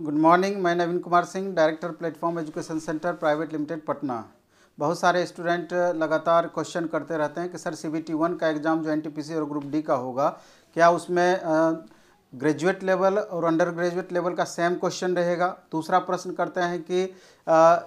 Good morning. मैं Naveen Kumar Singh, director platform education centre private limited Patna. बहुत सारे स्टूडेंट लगातार क्वेश्चन करते रहते हैं कि सर CBT 1 का एग्ज़ाम जो NTPC और ग्रुप डी का होगा, क्या उसमें ग्रेजुएट लेवल और अंडर ग्रेजुएट लेवल का सेम क्वेश्चन रहेगा। दूसरा प्रश्न करते हैं कि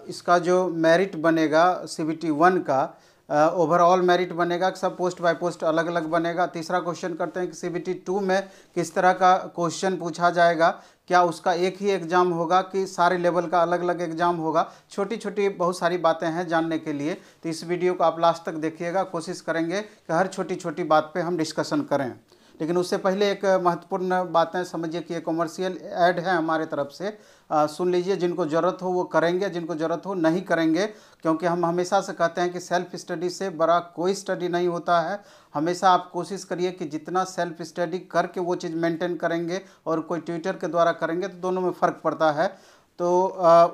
इसका जो मेरिट बनेगा CBT 1 का, ओवरऑल मेरिट बनेगा कि सब पोस्ट बाय पोस्ट अलग अलग बनेगा। तीसरा क्वेश्चन करते हैं कि CBT 2 में किस तरह का क्वेश्चन पूछा जाएगा, क्या उसका एक ही एग्ज़ाम होगा कि सारे लेवल का अलग अलग एग्ज़ाम होगा। छोटी छोटी बहुत सारी बातें हैं जानने के लिए, तो इस वीडियो को आप लास्ट तक देखिएगा। कोशिश करेंगे कि हर छोटी छोटी बात पे हम डिस्कशन करें, लेकिन उससे पहले एक महत्वपूर्ण बातें समझिए कि ये कमर्शियल ऐड है हमारे तरफ से। सुन लीजिए, जिनको ज़रूरत हो वो करेंगे, जिनको ज़रूरत हो नहीं करेंगे, क्योंकि हम हमेशा से कहते हैं कि सेल्फ स्टडी से बड़ा कोई स्टडी नहीं होता है। हमेशा आप कोशिश करिए कि जितना सेल्फ स्टडी करके वो चीज़ मेंटेन करेंगे और कोई ट्यूटर के द्वारा करेंगे तो दोनों में फ़र्क पड़ता है। तो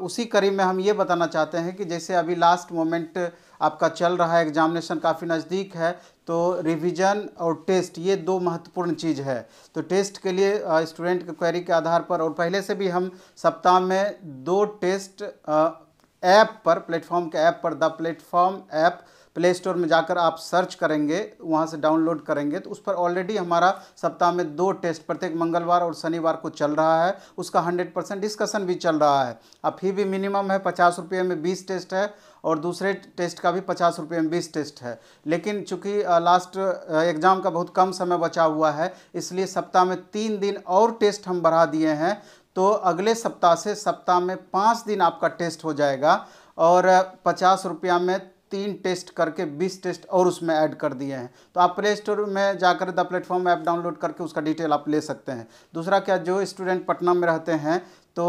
उसी कड़ी में हम ये बताना चाहते हैं कि जैसे अभी लास्ट मोमेंट आपका चल रहा है, एग्जामिनेशन काफ़ी नज़दीक है, तो रिवीजन और टेस्ट ये दो महत्वपूर्ण चीज़ है। तो टेस्ट के लिए स्टूडेंट के क्वेरी के आधार पर, और पहले से भी हम सप्ताह में 2 टेस्ट ऐप पर, प्लेटफॉर्म के ऐप पर, the platform app play store में जाकर आप सर्च करेंगे, वहाँ से डाउनलोड करेंगे तो उस पर ऑलरेडी हमारा सप्ताह में 2 टेस्ट प्रत्येक मंगलवार और शनिवार को चल रहा है। उसका 100% डिस्कशन भी चल रहा है। अब फी भी मिनिमम है, 50 रुपये में 20 टेस्ट है, और दूसरे टेस्ट का भी 50 रुपये में 20 टेस्ट है। लेकिन चूँकि लास्ट एग्ज़ाम का बहुत कम समय बचा हुआ है, इसलिए सप्ताह में 3 दिन और टेस्ट हम बढ़ा दिए हैं। तो अगले सप्ताह से सप्ताह में 5 दिन आपका टेस्ट हो जाएगा, और 50 रुपया में 3 टेस्ट करके 20 टेस्ट और उसमें ऐड कर दिए हैं। तो आप प्ले स्टोर में जाकर द प्लेटफॉर्म ऐप डाउनलोड करके उसका डिटेल आप ले सकते हैं। दूसरा, क्या जो स्टूडेंट पटना में रहते हैं तो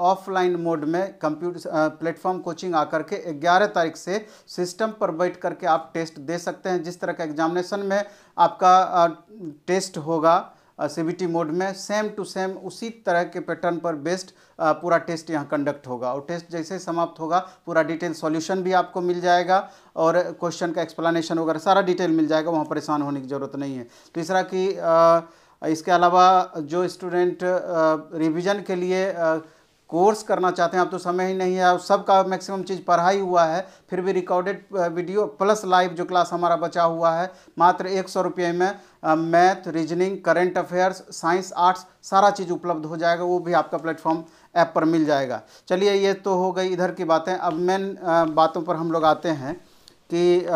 ऑफलाइन मोड में कंप्यूटर प्लेटफॉर्म कोचिंग आकर के 11 तारीख से सिस्टम पर बैठ करके आप टेस्ट दे सकते हैं। जिस तरह का एग्जामिनेशन में आपका टेस्ट होगा CBT मोड में, सेम टू सेम उसी तरह के पैटर्न पर बेस्ड पूरा टेस्ट यहाँ कंडक्ट होगा। और टेस्ट जैसे समाप्त होगा, पूरा डिटेल सॉल्यूशन भी आपको मिल जाएगा और क्वेश्चन का एक्सप्लेनेशन वगैरह सारा डिटेल मिल जाएगा, वहाँ परेशान होने की ज़रूरत नहीं है। तीसरा कि इसके अलावा जो स्टूडेंट रिवीजन के लिए कोर्स करना चाहते हैं, अब तो समय ही नहीं है, सबका मैक्सिमम चीज़ पढ़ाई हुआ है, फिर भी रिकॉर्डेड वीडियो प्लस लाइव जो क्लास हमारा बचा हुआ है, मात्र 100 रुपये में math, reasoning, current affairs, science, arts सारा चीज़ उपलब्ध हो जाएगा। वो भी आपका प्लेटफॉर्म ऐप पर मिल जाएगा। चलिए, ये तो हो गई इधर की बातें। अब मेन बातों पर हम लोग आते हैं कि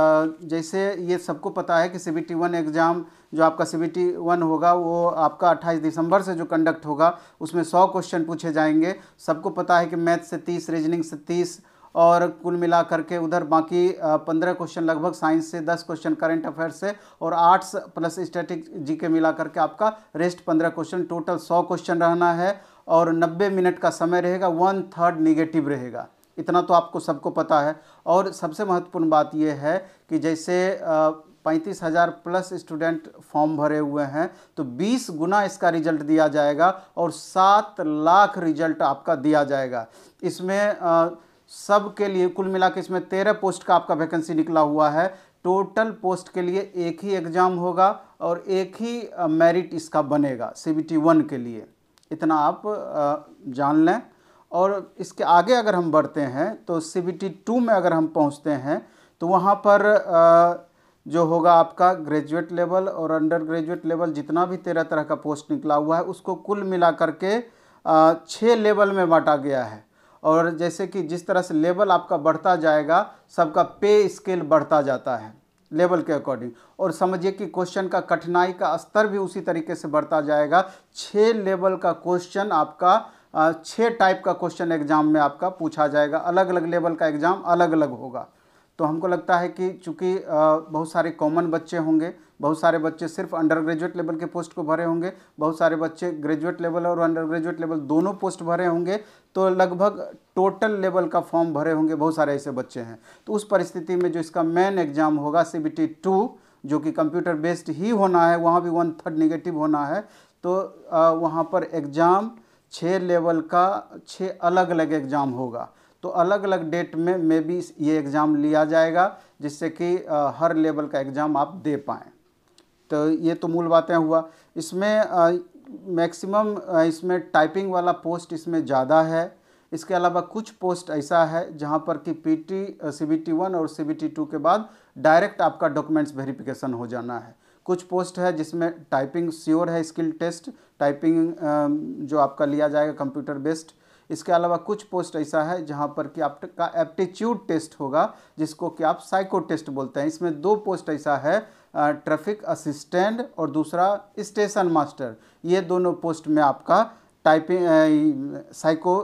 जैसे ये सबको पता है कि CBT 1 एग्ज़ाम जो आपका CBT 1 होगा वो आपका 28 दिसंबर से जो कंडक्ट होगा उसमें 100 क्वेश्चन पूछे जाएंगे। सबको पता है कि मैथ से 30, रीजनिंग से 30, और कुल मिला करके उधर बाकी 15 क्वेश्चन लगभग साइंस से, 10 क्वेश्चन करंट अफेयर से, और आर्ट्स प्लस स्टैटिक जीके मिला करके आपका रेस्ट 15 क्वेश्चन, टोटल 100 क्वेश्चन रहना है। और 90 मिनट का समय रहेगा, 1/3 निगेटिव रहेगा। इतना तो आपको सबको पता है। और सबसे महत्वपूर्ण बात यह है कि जैसे 35,000 प्लस स्टूडेंट फॉर्म भरे हुए हैं, तो 20 गुना इसका रिजल्ट दिया जाएगा और 7 लाख रिजल्ट आपका दिया जाएगा। इसमें सब के लिए कुल मिला के इसमें 13 पोस्ट का आपका वैकेंसी निकला हुआ है। टोटल पोस्ट के लिए एक ही एग्ज़ाम होगा और एक ही मेरिट इसका बनेगा CBT 1 के लिए। इतना आप जान लें। और इसके आगे अगर हम बढ़ते हैं तो CBT 2 में अगर हम पहुंचते हैं तो वहां पर जो होगा आपका ग्रेजुएट लेवल और अंडर ग्रेजुएट लेवल, जितना भी 13 तरह का पोस्ट निकला हुआ है उसको कुल मिला करके 6 लेवल में बांटा गया है। और जैसे कि जिस तरह से लेवल आपका बढ़ता जाएगा, सबका पे स्केल बढ़ता जाता है लेवल के अकॉर्डिंग। और समझिए कि क्वेश्चन का कठिनाई का स्तर भी उसी तरीके से बढ़ता जाएगा। 6 लेवल का क्वेश्चन आपका 6 टाइप का क्वेश्चन एग्जाम में आपका पूछा जाएगा। अलग अलग लेवल का एग्ज़ाम अलग अलग होगा। तो हमको लगता है कि चूँकि बहुत सारे कॉमन बच्चे होंगे, बहुत सारे बच्चे सिर्फ अंडर ग्रेजुएट लेवल के पोस्ट को भरे होंगे, बहुत सारे बच्चे ग्रेजुएट लेवल और अंडर ग्रेजुएट लेवल दोनों पोस्ट भरे होंगे, तो लगभग टोटल लेवल का फॉर्म भरे होंगे, बहुत सारे ऐसे बच्चे हैं। तो उस परिस्थिति में जो इसका मेन एग्ज़ाम होगा CBT 2, जो कि कंप्यूटर बेस्ड ही होना है, वहाँ भी 1/3 निगेटिव होना है। तो वहाँ पर एग्ज़ाम 6 लेवल का 6 अलग अलग एग्ज़ाम होगा। तो अलग अलग डेट में मे बी ये एग्ज़ाम लिया जाएगा, जिससे कि हर लेवल का एग्ज़ाम आप दे पाएँ। तो ये तो मूल बातें हुआ। इसमें मैक्सिमम इसमें टाइपिंग वाला पोस्ट इसमें ज़्यादा है। इसके अलावा कुछ पोस्ट ऐसा है जहां पर कि पीटी CBT1 और CBT2 के बाद डायरेक्ट आपका डॉक्यूमेंट्स वेरिफिकेशन हो जाना है। कुछ पोस्ट है जिसमें टाइपिंग श्योर है, स्किल टेस्ट टाइपिंग जो आपका लिया जाएगा कंप्यूटर बेस्ड। इसके अलावा कुछ पोस्ट ऐसा है जहां पर कि आपका एप्टीट्यूड टेस्ट होगा, जिसको कि आप साइको टेस्ट बोलते हैं। इसमें 2 पोस्ट ऐसा है, ट्रैफिक असिस्टेंट और दूसरा स्टेशन मास्टर। ये दोनों पोस्ट में आपका टाइपिंग साइको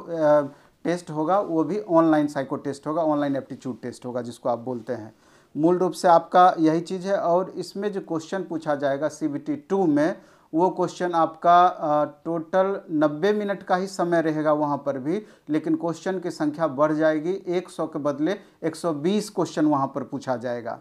टेस्ट होगा, वो भी ऑनलाइन साइको टेस्ट होगा, ऑनलाइन एप्टीट्यूड टेस्ट होगा जिसको आप बोलते हैं। मूल रूप से आपका यही चीज़ है। और इसमें जो क्वेश्चन पूछा जाएगा CBT2 में, वो क्वेश्चन आपका टोटल 90 मिनट का ही समय रहेगा वहाँ पर भी, लेकिन क्वेश्चन की संख्या बढ़ जाएगी। 100 के बदले 120 क्वेश्चन वहाँ पर पूछा जाएगा।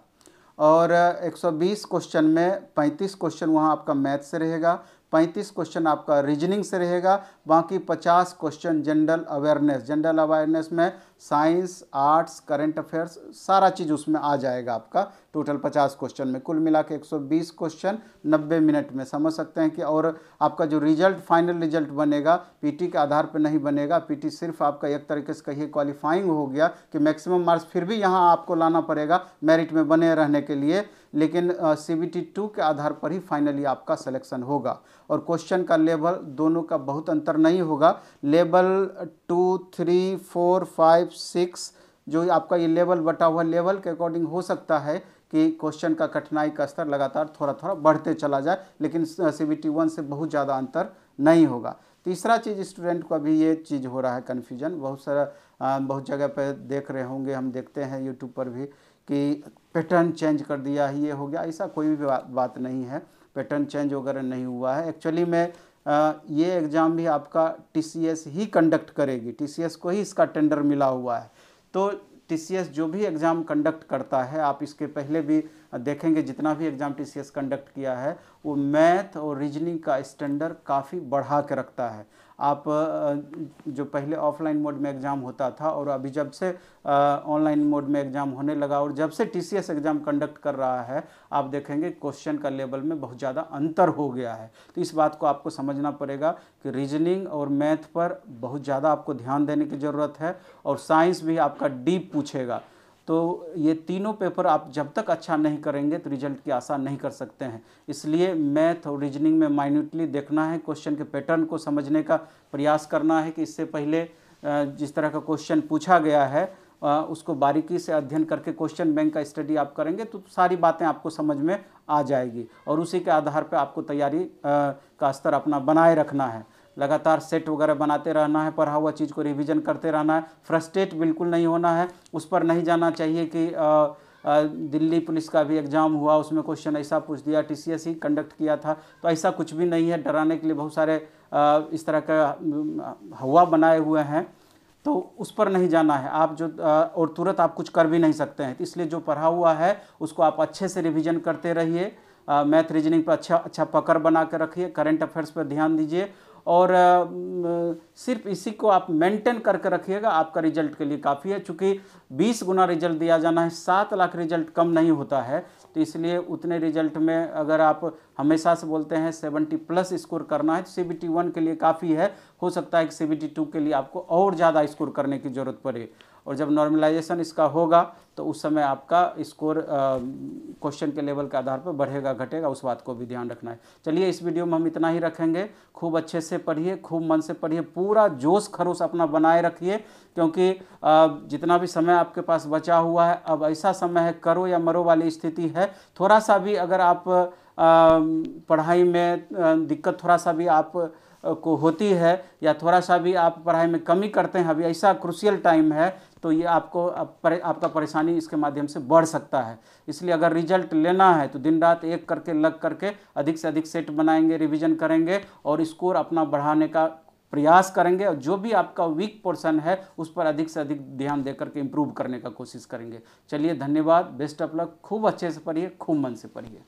और 120 क्वेश्चन में 35 क्वेश्चन वहाँ आपका मैथ से रहेगा, 35 क्वेश्चन आपका रीजनिंग से रहेगा, बाकी 50 क्वेश्चन जनरल अवेयरनेस में साइंस, आर्ट्स, करंट अफेयर्स सारा चीज़ उसमें आ जाएगा आपका। टोटल 50 क्वेश्चन में कुल मिला के 120 क्वेश्चन 90 मिनट में, समझ सकते हैं कि। और आपका जो रिजल्ट फाइनल रिजल्ट बनेगा पीटी के आधार पर नहीं बनेगा। पीटी सिर्फ आपका एक तरीके से कहिए क्वालिफाइंग हो गया कि मैक्सिमम मार्क्स फिर भी यहाँ आपको लाना पड़ेगा मेरिट में बने रहने के लिए, लेकिन CBT2 के आधार पर ही फाइनली आपका सिलेक्शन होगा। और क्वेश्चन का लेवल दोनों का बहुत अंतर नहीं होगा। लेवल 2, 3, 4, 5, 6 जो आपका ये लेवल बटा हुआ, लेवल के अकॉर्डिंग हो सकता है कि क्वेश्चन का कठिनाई का स्तर लगातार थोड़ा थोड़ा बढ़ते चला जाए, लेकिन CBT1 से बहुत ज़्यादा अंतर नहीं होगा। तीसरा चीज़ स्टूडेंट को अभी ये चीज़ हो रहा है कन्फ्यूजन, बहुत जगह पर देख रहे होंगे, हम देखते हैं यूट्यूब पर भी कि पैटर्न चेंज कर दिया है, ये हो गया। ऐसा कोई भी बात नहीं है, पैटर्न चेंज वगैरह नहीं हुआ है। एक्चुअली में ये एग्ज़ाम भी आपका TCS ही कंडक्ट करेगी, TCS को ही इसका टेंडर मिला हुआ है। तो TCS जो भी एग्ज़ाम कंडक्ट करता है, आप इसके पहले भी देखेंगे जितना भी एग्ज़ाम TCS कंडक्ट किया है, वो मैथ और रीजनिंग का स्टैंडर्ड काफ़ी बढ़ा के रखता है। आप जो पहले ऑफलाइन मोड में एग्ज़ाम होता था और अभी जब से ऑनलाइन मोड में एग्ज़ाम होने लगा और जब से TCS एग्ज़ाम कंडक्ट कर रहा है, आप देखेंगे क्वेश्चन का लेवल में बहुत ज़्यादा अंतर हो गया है। तो इस बात को आपको समझना पड़ेगा कि रीजनिंग और मैथ पर बहुत ज़्यादा आपको ध्यान देने की ज़रूरत है। और साइंस भी आपका डीप पूछेगा। तो ये तीनों पेपर आप जब तक अच्छा नहीं करेंगे तो रिजल्ट की आशा नहीं कर सकते हैं। इसलिए मैथ और रीजनिंग में माइन्यूटली देखना है, क्वेश्चन के पैटर्न को समझने का प्रयास करना है कि इससे पहले जिस तरह का क्वेश्चन पूछा गया है उसको बारीकी से अध्ययन करके क्वेश्चन बैंक का स्टडी आप करेंगे तो सारी बातें आपको समझ में आ जाएगी। और उसी के आधार पर आपको तैयारी का स्तर अपना बनाए रखना है। लगातार सेट वगैरह बनाते रहना है, पढ़ा हुआ चीज़ को रिवीजन करते रहना है, फ्रस्ट्रेट बिल्कुल नहीं होना है। उस पर नहीं जाना चाहिए कि दिल्ली पुलिस का भी एग्ज़ाम हुआ, उसमें क्वेश्चन ऐसा पूछ दिया, TCS ही कंडक्ट किया था, तो ऐसा कुछ भी नहीं है। डराने के लिए बहुत सारे इस तरह का हवा बनाए हुए हैं, तो उस पर नहीं जाना है आप। जो और तुरंत आप कुछ कर भी नहीं सकते हैं, तो इसलिए जो पढ़ा हुआ है उसको आप अच्छे से रिवीजन करते रहिए। मैथ रीजनिंग पर अच्छा पकड़ बना कर रखिए, करंट अफेयर्स पर ध्यान दीजिए और सिर्फ इसी को आप मेंटेन करके रखिएगा, आपका रिजल्ट के लिए काफ़ी है। चूँकि 20 गुना रिजल्ट दिया जाना है, 7 लाख रिजल्ट कम नहीं होता है, तो इसलिए उतने रिजल्ट में अगर आप हमेशा से बोलते हैं 70+ स्कोर करना है तो CBT1 के लिए काफ़ी है। हो सकता है कि CBT2 के लिए आपको और ज़्यादा स्कोर करने की ज़रूरत पड़े। और जब नॉर्मलाइजेशन इसका होगा तो उस समय आपका स्कोर क्वेश्चन के लेवल के आधार पर बढ़ेगा घटेगा, उस बात को भी ध्यान रखना है। चलिए इस वीडियो में हम इतना ही रखेंगे। खूब अच्छे से पढ़िए, खूब मन से पढ़िए, पूरा जोश खरोश अपना बनाए रखिए, क्योंकि जितना भी समय आपके पास बचा हुआ है अब ऐसा समय है करो या मरो वाली स्थिति है। थोड़ा सा भी अगर आप पढ़ाई में दिक्कत थोड़ा सा भी आप को होती है या थोड़ा सा भी आप पढ़ाई में कमी करते हैं, अभी ऐसा क्रूशियल टाइम है, तो ये आपका परेशानी इसके माध्यम से बढ़ सकता है। इसलिए अगर रिजल्ट लेना है तो दिन रात एक करके लग करके अधिक से अधिक सेट बनाएंगे, रिवीजन करेंगे और स्कोर अपना बढ़ाने का प्रयास करेंगे। और जो भी आपका वीक पोर्शन है उस पर अधिक से अधिक ध्यान देकर के इम्प्रूव करने का कोशिश करेंगे। चलिए धन्यवाद, बेस्ट ऑफ लक, खूब अच्छे से पढ़िए, खूब मन से पढ़िए।